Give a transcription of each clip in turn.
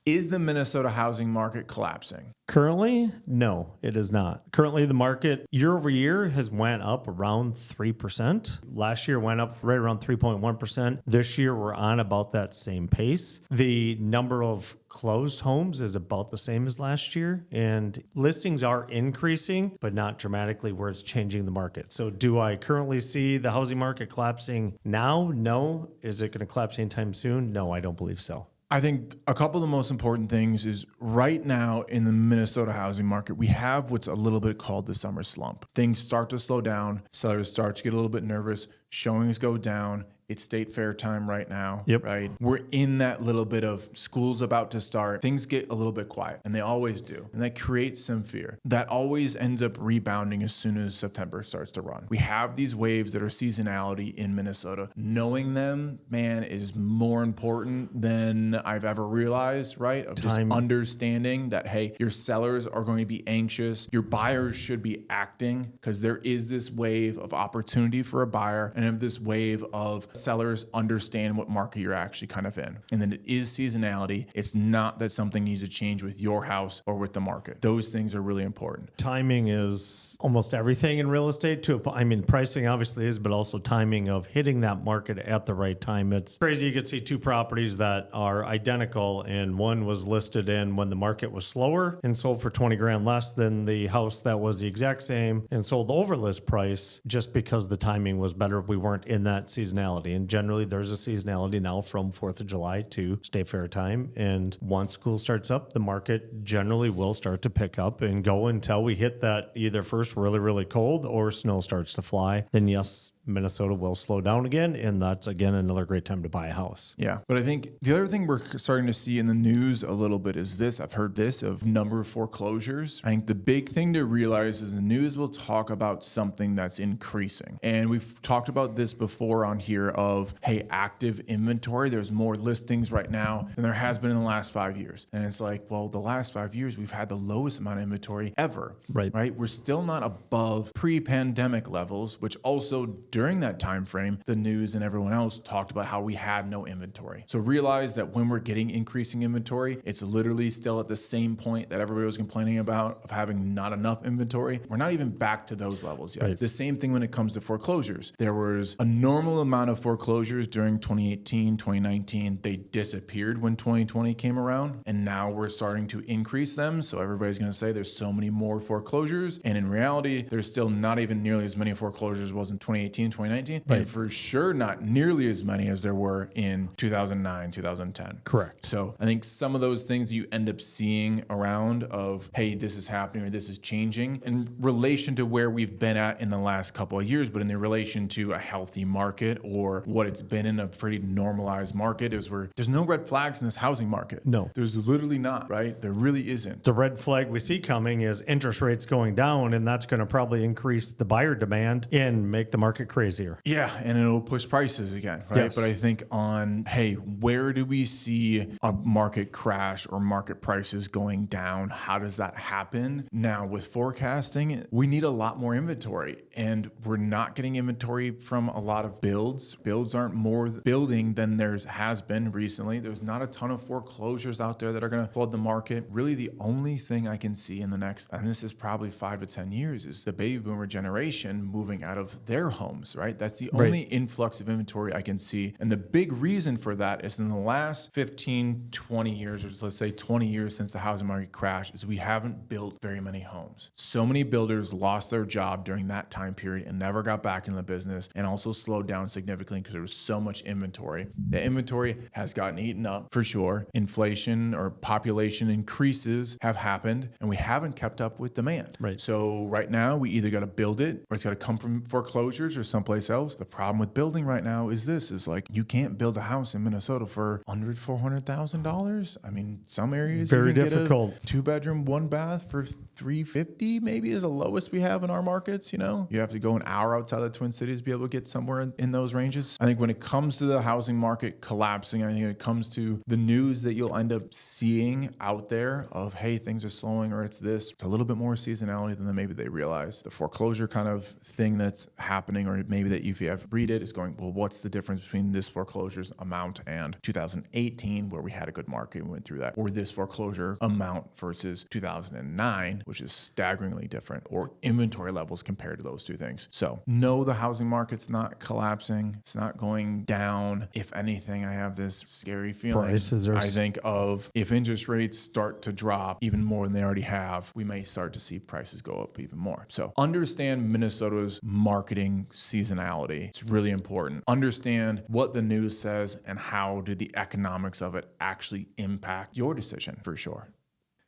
Is the Minnesota housing market collapsing? Currently, no, it is not. Currently, the market year over year has went up around 3%. Last year went up right around 3.1%. This year, we're on about that same pace. The number of closed homes is about the same as last year, and listings are increasing, but not dramatically where it's changing the market. So do I currently see the housing market collapsing now? No. Is it going to collapse anytime soon? No, I don't believe so. I think a couple of the most important things is right now in the Minnesota housing market, we have what's a little bit called the summer slump. Things start to slow down. Sellers start to get a little bit nervous. Showings go down. It's state fair time right now, right? We're in that little bit of school's about to start. Things get a little bit quiet, and they always do. And that creates some fear. That always ends up rebounding as soon as September starts to run. We have these waves that are seasonality in Minnesota. Knowing them, man, is more important than I've ever realized, right? Of just understanding that, hey, your sellers are going to be anxious. Your buyers should be acting because there is this wave of opportunity for a buyer and of this wave of sellers understand what market you're actually kind of in. And then it is seasonality. It's not that something needs to change with your house or with the market. Those things are really important. Timing is almost everything in real estate too. I mean, pricing obviously is, but also timing of hitting that market at the right time. It's crazy. You could see two properties that are identical, and one was listed in when the market was slower and sold for 20 grand less than the house that was the exact same and sold over list price just because the timing was better. We weren't in that seasonality. And generally, there's a seasonality now from 4th of July to state fair time. And once school starts up, the market generally will start to pick up and go until we hit that either first really, really cold or snow starts to fly. Then yes, Minnesota will slow down again. And that's, again, another great time to buy a house. Yeah. But I think the other thing we're starting to see in the news a little bit is this. I've heard this of number of foreclosures. I think the big thing to realize is the news will talk about something that's increasing. And we've talked about this before on here of, hey, active inventory. There's more listings right now than there has been in the last 5 years. And it's like, well, the last 5 years, we've had the lowest amount of inventory ever. Right? We're still not above pre-pandemic levels, which also during that time frame, the news and everyone else talked about how we had no inventory. So realize that when we're getting increasing inventory, it's literally still at the same point that everybody was complaining about of having not enough inventory. We're not even back to those levels yet. The same thing when it comes to foreclosures. There was a normal amount of foreclosures during 2018, 2019. They disappeared when 2020 came around, and now we're starting to increase them. So everybody's going to say there's so many more foreclosures, and in reality, there's still not even nearly as many foreclosures as was in 2018, 2019, and for sure not nearly as many as there were in 2009, 2010. Correct. So I think some of those things you end up seeing around of, hey, this is happening or this is changing in relation to where we've been at in the last couple of years, but in relation to a healthy market or what it's been in a pretty normalized market is where there's no red flags in this housing market. No. There's literally not, right? There really isn't. The red flag we see coming is interest rates going down, and that's going to probably increase the buyer demand and make the market crazier. Yeah, and it'll push prices again, right? Yes. But I think on, hey, where do we see a market crash or market prices going down? How does that happen? Now, with forecasting, we need a lot more inventory, and we're not getting inventory from a lot of builds. Builds aren't more building than there's has been recently. There's not a ton of foreclosures out there that are going to flood the market. Really, the only thing I can see in the next, and this is probably 5 to 10 years, is the baby boomer generation moving out of their homes, right? That's the only influx of inventory I can see. And the big reason for that is in the last 15, 20 years, or let's say 20 years since the housing market crashed, is we haven't built very many homes. So many builders lost their job during that time period and never got back into the business, and also slowed down significantly because there was so much inventory. The inventory has gotten eaten up for sure. Inflation or population increases have happened, and we haven't kept up with demand. So right now, we either got to build it or it's got to come from foreclosures or someplace else. The problem with building right now is this, is like you can't build a house in Minnesota for under $400,000. I mean, some areas very you can difficult. Get a 2-bedroom, 1-bath for $350 maybe is the lowest we have in our markets. You know, you have to go an hour outside the Twin Cities to be able to get somewhere in those ranges. I think when it comes to the housing market collapsing, I think when it comes to the news that you'll end up seeing out there of, hey, things are slowing or it's this, it's a little bit more seasonality than maybe they realize. The foreclosure kind of thing that's happening or or maybe that if you have read it, is going, well, what's the difference between this foreclosures amount and 2018, where we had a good market and went through that, or this foreclosure amount versus 2009, which is staggeringly different, or inventory levels compared to those two things. So no, the housing market's not collapsing. It's not going down. If anything, I have this scary feeling. Prices are I think of if interest rates start to drop even more than they already have, we may start to see prices go up even more. So understand Minnesota's marketing seasonality. It's really important. Understand what the news says and how do the economics of it actually impact your decision for sure.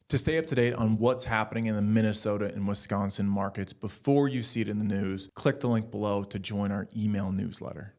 To stay up to date on what's happening in the Minnesota and Wisconsin markets before you see it in the news, click the link below to join our email newsletter.